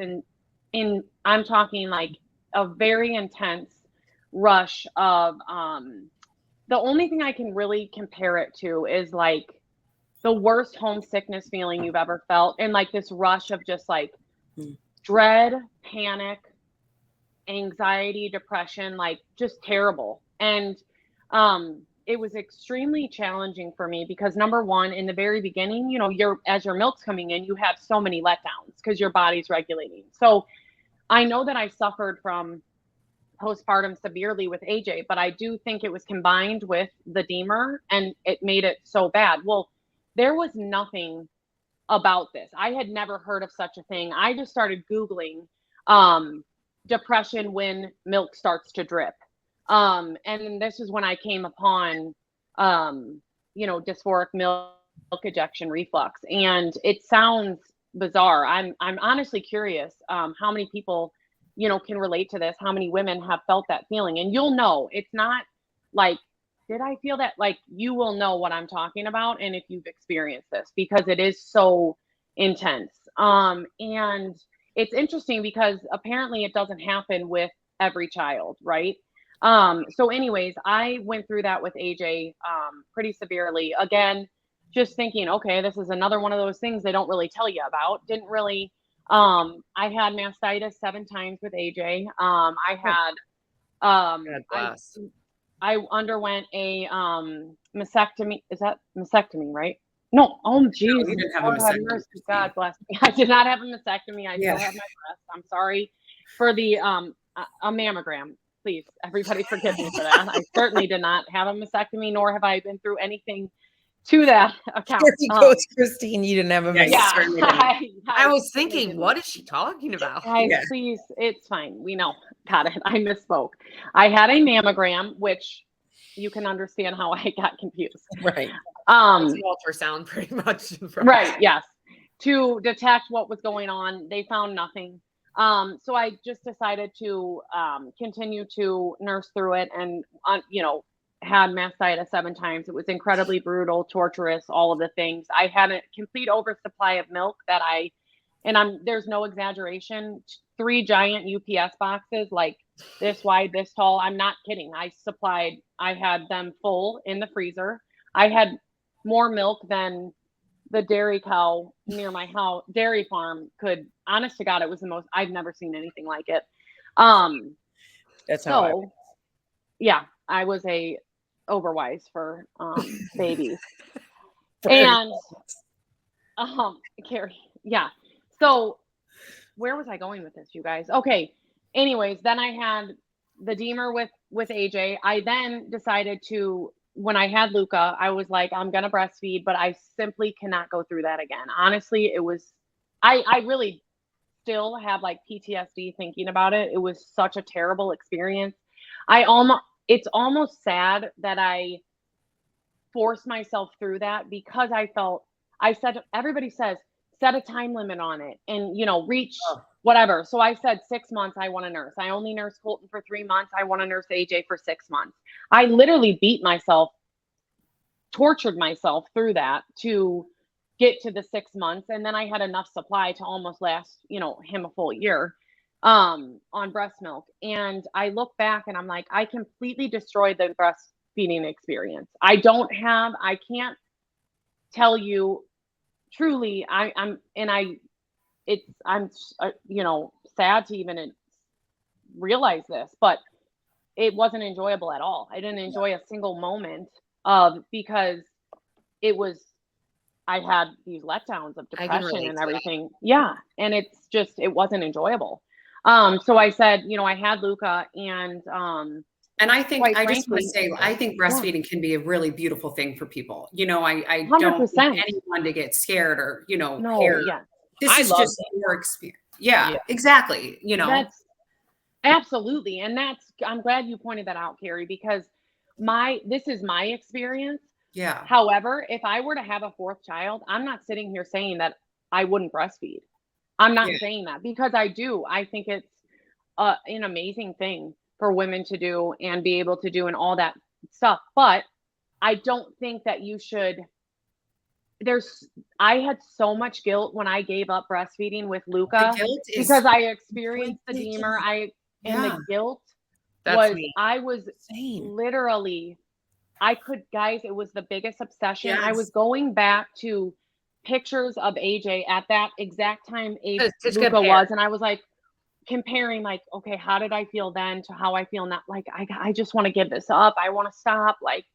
I'm talking like a very intense rush of, the only thing I can really compare it to is like the worst homesickness feeling you've ever felt. And like this rush of just like dread, panic, anxiety, depression, like just terrible. And, it was extremely challenging for me because, number one, in the very beginning, as your milk's coming in, you have so many letdowns because your body's regulating. So I know that I suffered from postpartum severely with AJ, but I do think it was combined with the D-MER and it made it so bad. Well, there was nothing about this. I had never heard of such a thing. I just started Googling depression when milk starts to drip. And this is when I came upon, dysphoric milk ejection reflux. And it sounds bizarre. I'm honestly curious how many people, can relate to this, how many women have felt that feeling. And you'll know, it's not like, did I feel that? Like, you will know what I'm talking about. And if you've experienced this, because it is so intense. And it's interesting because apparently it doesn't happen with every child, right? So anyways, I went through that with AJ pretty severely. Again, just thinking, okay, this is another one of those things they don't really tell you about. Didn't really, I had mastitis 7 times with AJ. I had, I underwent a mastectomy. Is that mastectomy, right? No. Oh, geez. No, you didn't have a mastectomy. God bless me. I did not have a mastectomy. I still have my breast. I'm sorry for the a mammogram. Please, everybody forgive me for that. I certainly did not have a mastectomy, nor have I been through anything to that account. Here he goes, Christine. You didn't have a mastectomy. Yeah, I was thinking, what is she talking about? Please, it's fine. We know. Got it. I misspoke. I had a mammogram, which you can understand how I got confused. Right. Ultrasound, pretty much. Right. Yes. To detect what was going on, they found nothing. So I just decided to continue to nurse through it, and had mastitis 7 times. It was incredibly brutal, torturous, all of the things. I had a complete oversupply of milk that there's no exaggeration, 3 giant UPS boxes, like this wide, this tall. I'm not kidding. I had them full in the freezer. I had more milk than the dairy cow near my house, dairy farm could. Honest to God, it was the most, I've never seen anything like it. That's how I was a overwise for babies. And Carrie, yeah. So where was I going with this, you guys? Okay. Anyways, then I had the D-MER with AJ. I then decided to, when I had Luca, I was like, I'm going to breastfeed, but I simply cannot go through that again. Honestly, it was, I really still have like PTSD thinking about it. It was such a terrible experience. It's almost sad that I force myself through that because everybody says, set a time limit on it and, reach Oh. whatever. So I said 6 months, I want to nurse. I only nursed Colton for 3 months. I want to nurse AJ for 6 months. I literally tortured myself through that to get to the 6 months. And then I had enough supply to almost last, him a full year on breast milk. And I look back and I'm like, I completely destroyed the breastfeeding experience. I can't tell you truly, I'm sad to even realize this, but it wasn't enjoyable at all. I didn't enjoy a single moment because I had these letdowns of depression and everything. Yeah. And it wasn't enjoyable. So I said, I had Luca and I think quite I just want to frankly, say, I think breastfeeding can be a really beautiful thing for people. I 100%. don't want anyone to get scared or, No, yeah. This is just your experience. Yeah, exactly. That's absolutely. And I'm glad you pointed that out, Carrie, because this is my experience. Yeah. However, if I were to have a 4th child, I'm not sitting here saying that I wouldn't breastfeed. I'm not saying that because I do. I think it's an amazing thing for women to do and be able to do and all that stuff. But I don't think that you should. I had so much guilt when I gave up breastfeeding with Luca because I experienced the D-MER. And the guilt I was literally, guys, it was the biggest obsession. Yes. I was going back to pictures of AJ at that exact time Luca was. And I was like, comparing like, okay, how did I feel then to how I feel now? Like, I just want to give this up. I want to stop. Like,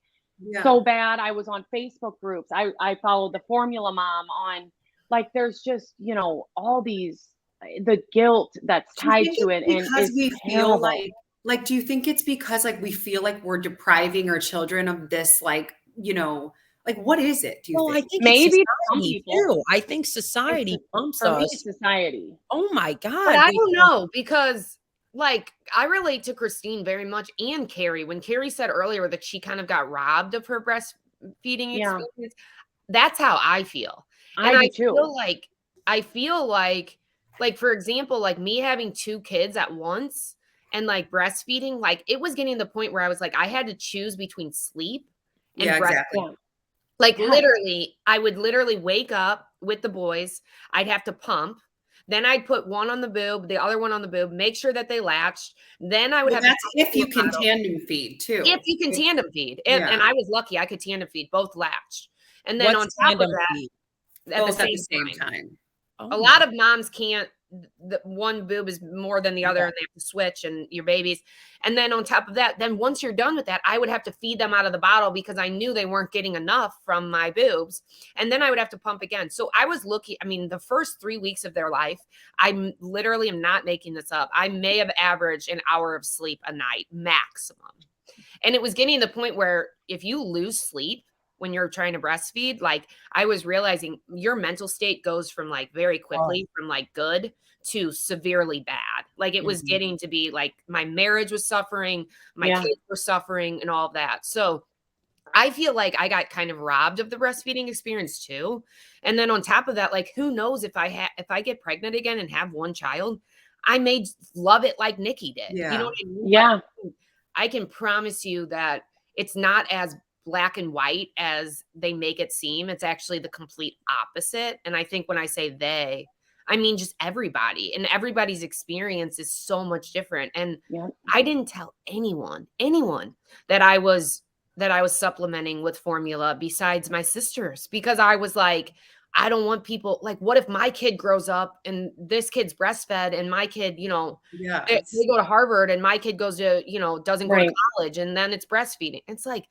so bad. I was on Facebook groups. I followed the Formula Mom on, like, there's just, all these, the guilt that's tied to it. And because we feel like, do you think it's because like we feel like we're depriving our children of this, like, like, what is it? Do you think? I think maybe some people too. I think society pumps us. For me, society. Oh my God. But I don't know, because like I relate to Christine very much and Carrie. When Carrie said earlier that she kind of got robbed of her breastfeeding experience, that's how I feel. And I feel like, for example, like me having 2 kids at once and like breastfeeding, like it was getting to the point where I was like, I had to choose between sleep and breastfeeding. Exactly. Like literally, I would literally wake up with the boys. I'd have to pump. Then I'd put one on the boob, the other one on the boob, make sure that they latched. Then I would have. That's if you can tandem feed too. If you can tandem feed. And I was lucky I could tandem feed, both latched. And then on top of that, at the same time. A lot of moms can't. The one boob is more than the other and they have to switch and your babies. And then on top of that, then once you're done with that, I would have to feed them out of the bottle because I knew they weren't getting enough from my boobs. And then I would have to pump again. So I was lucky. I mean, the first 3 weeks of their life, I literally am not making this up. I may have averaged an hour of sleep a night maximum. And it was getting to the point where if you lose sleep when you're trying to breastfeed, like I was realizing your mental state goes from like very quickly from like good to severely bad. Like it was getting to be like my marriage was suffering, my kids were suffering and all of that. So I feel like I got kind of robbed of the breastfeeding experience too. And then on top of that, like who knows if I get pregnant again and have one child, I may love it like Nikki did. Yeah. You know what I mean? Yeah. I can promise you that it's not as black and white as they make it seem. It's actually the complete opposite. And I think when I say they, I mean just everybody, and everybody's experience is so much different. And I didn't tell anyone that I was supplementing with formula besides my sisters, because I was like, I don't want people like, what if my kid grows up and this kid's breastfed and my kid, they go to Harvard and my kid goes to, doesn't go to college and then it's breastfeeding. It's like,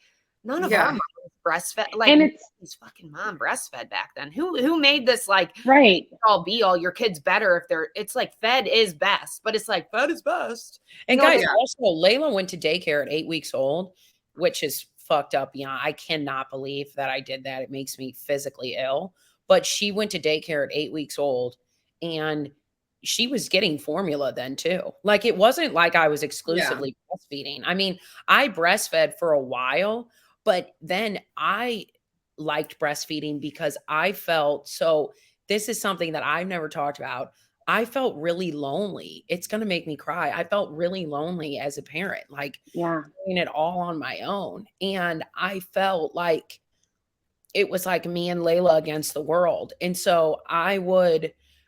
none of our moms breastfed. Like, and it's fucking mom breastfed back then. Who made this like all be all? Your kid's better if they're. It's like fed is best, but it's like fed is best. And guys, also Layla went to daycare at 8 weeks old, which is fucked up. Yeah, I cannot believe that I did that. It makes me physically ill. But she went to daycare at 8 weeks old, and she was getting formula then too. Like it wasn't like I was exclusively breastfeeding. I mean, I breastfed for a while. But then I liked breastfeeding because I felt so this is something that I've never talked about. I felt really lonely. It's going to make me cry. I felt really lonely as a parent, like Yeah. doing it all on my own. And I felt like it was like me and Layla against the world. And so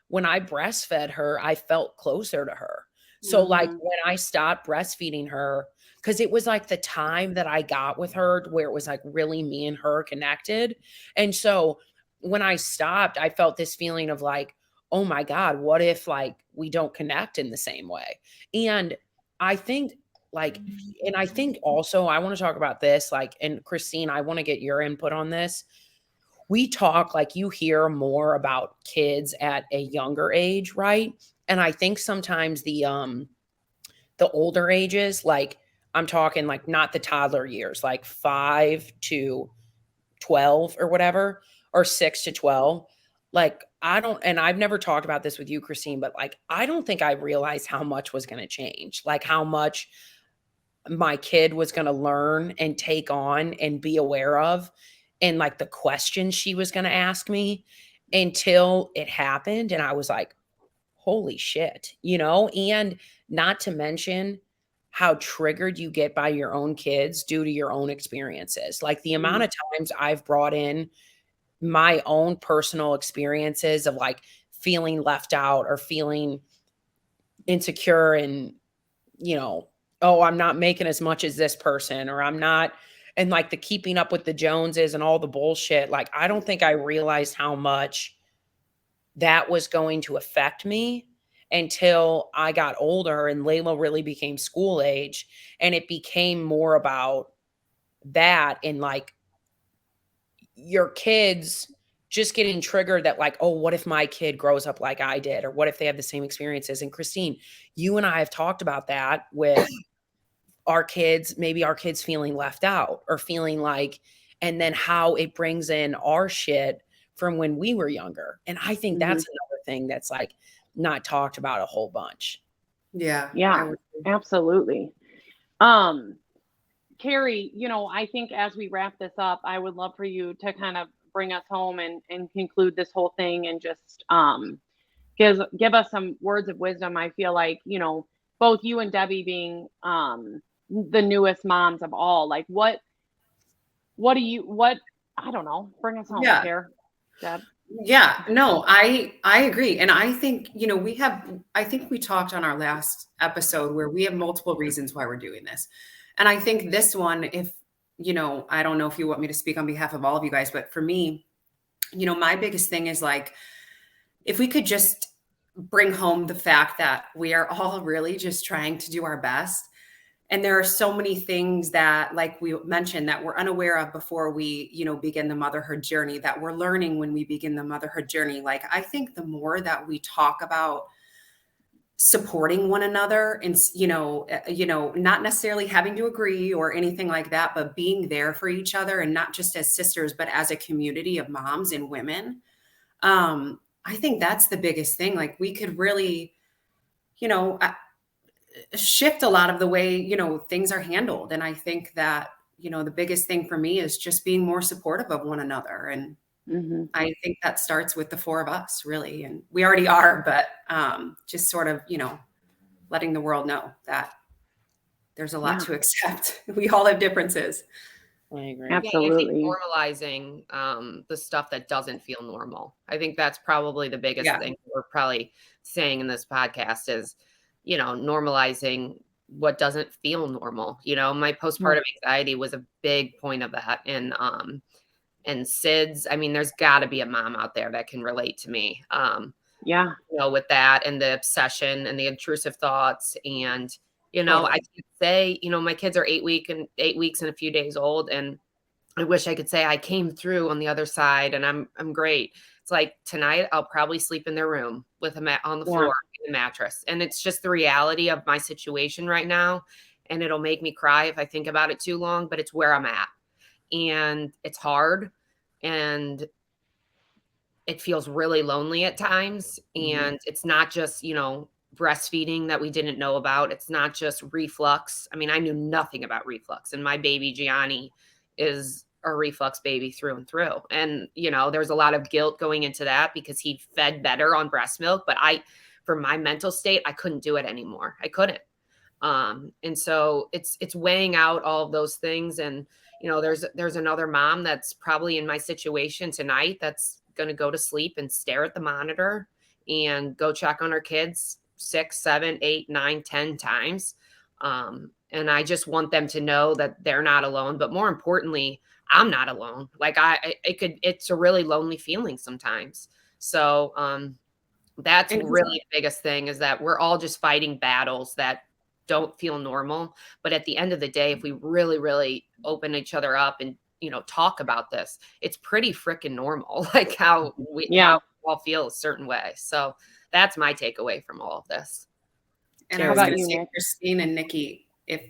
when I breastfed her, I felt closer to her. So like Mhm. when I stopped breastfeeding her, because it was like the time that I got with her where it was like really me and her connected. And so when I stopped, I felt this feeling of like, oh my God, what if like we don't connect in the same way? And I think like, and I think also I want to talk about this, like, and Christine, I want to get your input on this. We talk like you hear more about kids at a younger age, right? And I think sometimes the older ages, like I'm talking like not the toddler years, like 5 to 12 or whatever, or 6 to 12. Like I don't, and I've never talked about this with you, Christine, but like I don't think I realized how much was going to change, like how much my kid was going to learn and take on and be aware of, and like the questions she was going to ask me until it happened. And I was like, holy shit, and not to mention how triggered you get by your own kids due to your own experiences. Like the amount of times I've brought in my own personal experiences of like feeling left out or feeling insecure and, oh, I'm not making as much as this person, or I'm not, and like the keeping up with the Joneses and all the bullshit. Like, I don't think I realized how much that was going to affect me until I got older and Layla really became school age. And it became more about that and like your kids just getting triggered that like, oh, what if my kid grows up like I did? Or what if they have the same experiences? And Christine, you and I have talked about that with our kids, maybe our kids feeling left out or feeling like, and then how it brings in our shit from when we were younger. And I think that's another thing that's like not talked about a whole bunch. Yeah. Yeah, absolutely. Carrie, I think as we wrap this up, I would love for you to kind of bring us home and conclude this whole thing and just give us some words of wisdom. I feel like, both you and Debbie being the newest moms of all, like what I don't know, bring us home, Yeah. Care, Deb. Yeah, no, I agree. And I think, I think we talked on our last episode where we have multiple reasons why we're doing this. And I think this one, if, I don't know if you want me to speak on behalf of all of you guys, but for me, my biggest thing is like, if we could just bring home the fact that we are all really just trying to do our best. And there are so many things that, like we mentioned, that we're unaware of before we, begin the motherhood journey, that we're learning when we begin the motherhood journey. Like, I think the more that we talk about supporting one another and, not necessarily having to agree or anything like that, but being there for each other, and not just as sisters, but as a community of moms and women. I think that's the biggest thing. Like, we could really, shift a lot of the way, things are handled. And I think that, the biggest thing for me is just being more supportive of one another. And I think that starts with the four of us, really. And we already are, but just sort of, letting the world know that there's a lot to accept. We all have differences. I agree. Absolutely. Yeah, I think normalizing the stuff that doesn't feel normal. I think that's probably the biggest thing we're probably saying in this podcast is, normalizing what doesn't feel normal. My postpartum anxiety was a big point of that. And SIDS, I mean, there's got to be a mom out there that can relate to me. With that and the obsession and the intrusive thoughts. And I could say, my kids are 8 weeks and a few days old. And I wish I could say I came through on the other side and I'm great. It's like tonight I'll probably sleep in their room with a mat on the floor, in a mattress. And it's just the reality of my situation right now. And it'll make me cry if I think about it too long, but it's where I'm at. And it's hard. And it feels really lonely at times. And it's not just, breastfeeding that we didn't know about. It's not just reflux. I mean, I knew nothing about reflux, and my baby Gianni is a reflux baby through and through. And, you know, there's a lot of guilt going into that because he fed better on breast milk. But for my mental state, I couldn't do it anymore. I couldn't. And so it's weighing out all of those things. And, you know, there's another mom that's probably in my situation tonight that's going to go to sleep and stare at the monitor and go check on her kids 6, 7, 8, 9, 10 times. And I just want them to know that they're not alone, but more importantly, I'm not alone. Like it's a really lonely feeling sometimes. So, that's really the biggest thing, is that we're all just fighting battles that don't feel normal. But at the end of the day, if we really, really open each other up and, you know, talk about this, it's pretty freaking normal, like how we all feel a certain way. So that's my takeaway from all of this. And I was going to say, Christine and Nikki, if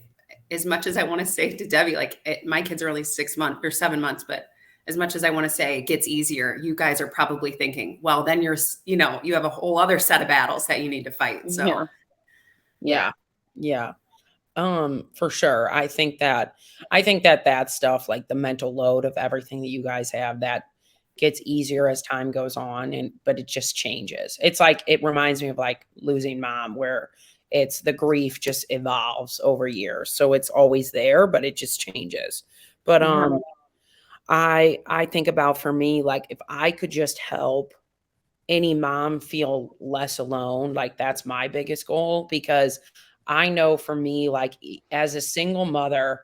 as much as I want to say to Debbie, like my kids are only 6 months or 7 months, but as much as I want to say it gets easier, you guys are probably thinking, well, then you have a whole other set of battles that you need to fight. So yeah. For sure. I think that stuff, like the mental load of everything that you guys have, that gets easier as time goes on, but it just changes. It's like, it reminds me of like losing mom, where it's the grief just evolves over years. So it's always there, but it just changes. But, I think about, for me, like if I could just help any mom feel less alone, like that's my biggest goal, because I know for me, like as a single mother,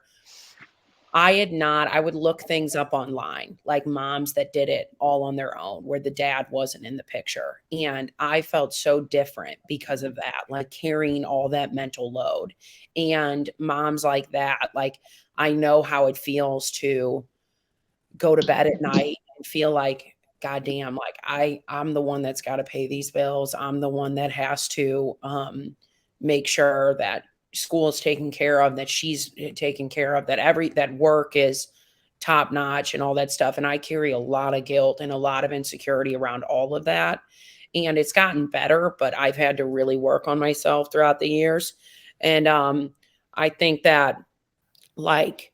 I would look things up online, like moms that did it all on their own, where the dad wasn't in the picture. And I felt so different because of that, like carrying all that mental load. And moms like that, like I know how it feels to go to bed at night and feel like, God damn, like I'm the one that's got to pay these bills. I'm the one that has to make sure that school is taken care of, that she's taken care of, that work is top notch and all that stuff. And I carry a lot of guilt and a lot of insecurity around all of that. And it's gotten better, but I've had to really work on myself throughout the years. And I think that, like,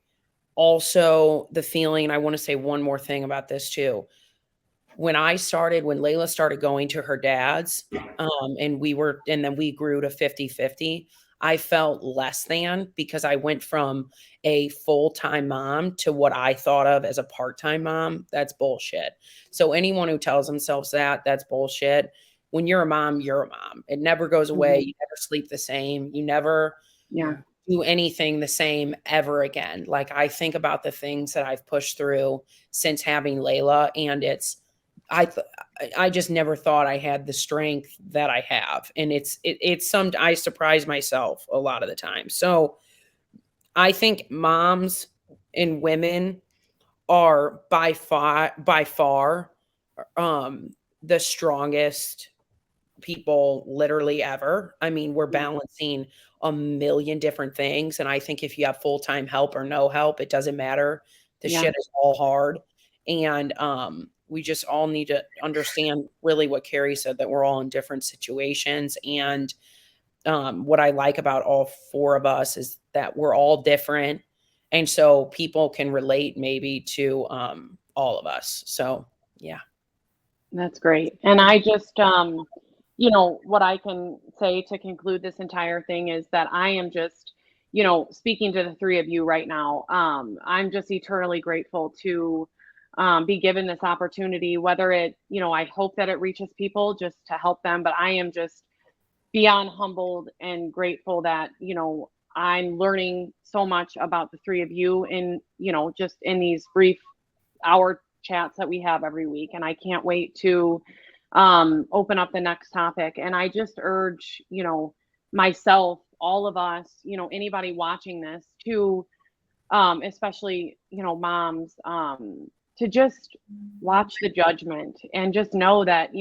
also the feeling, I want to say one more thing about this too. When Layla started going to her dad's, and then we grew to 50-50, I felt less than, because I went from a full-time mom to what I thought of as a part-time mom. That's bullshit. So anyone who tells themselves that's bullshit. When you're a mom, you're a mom. It never goes away. You never sleep the same. You never do anything the same ever again. Like, I think about the things that I've pushed through since having Layla, and I just never thought I had the strength that I have. And I surprise myself a lot of the time. So I think moms and women are by far the strongest people literally ever. I mean, we're balancing a million different things. And I think if you have full-time help or no help, it doesn't matter. The shit is all hard. And we just all need to understand really what Carrie said, that we're all in different situations. And what I like about all four of us is that we're all different. And so people can relate maybe to all of us. So, yeah. That's great. And I just, what I can say to conclude this entire thing is that I am just, speaking to the three of you right now, I'm just eternally grateful to be given this opportunity, whether I hope that it reaches people just to help them, but I am just beyond humbled and grateful that, I'm learning so much about the three of you in, just in these brief hour chats that we have every week. And I can't wait to open up the next topic. And I just urge, myself, all of us, anybody watching this to, especially, moms, to just watch the judgment and just know that,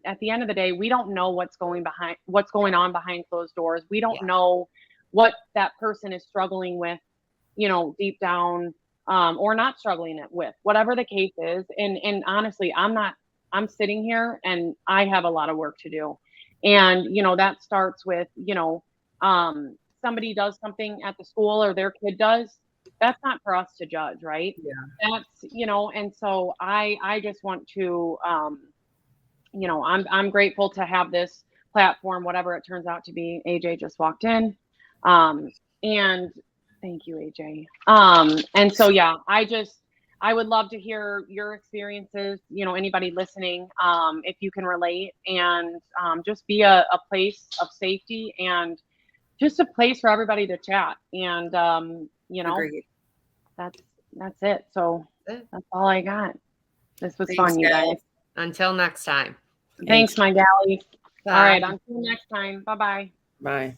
at the end of the day, we don't know what's going on behind closed doors. We don't know what that person is struggling with, deep down, or not struggling with, whatever the case is. And honestly, I'm sitting here and I have a lot of work to do. And, that starts with, somebody does something at the school or their kid does, that's not for us to judge, right? Yeah. That's, you know, and so I just want to, you know, I'm grateful to have this platform, whatever it turns out to be. AJ just walked in. And thank you, AJ. And so, yeah, I would love to hear your experiences, you know, anybody listening, if you can relate, and just be a place of safety and just a place for everybody to chat. And, you know, Agreed. that's it. So that's all I got. This was Thanks, fun, you guys. Until next time. Thanks, my galleys. Bye. All right, until next time. Bye-bye. Bye.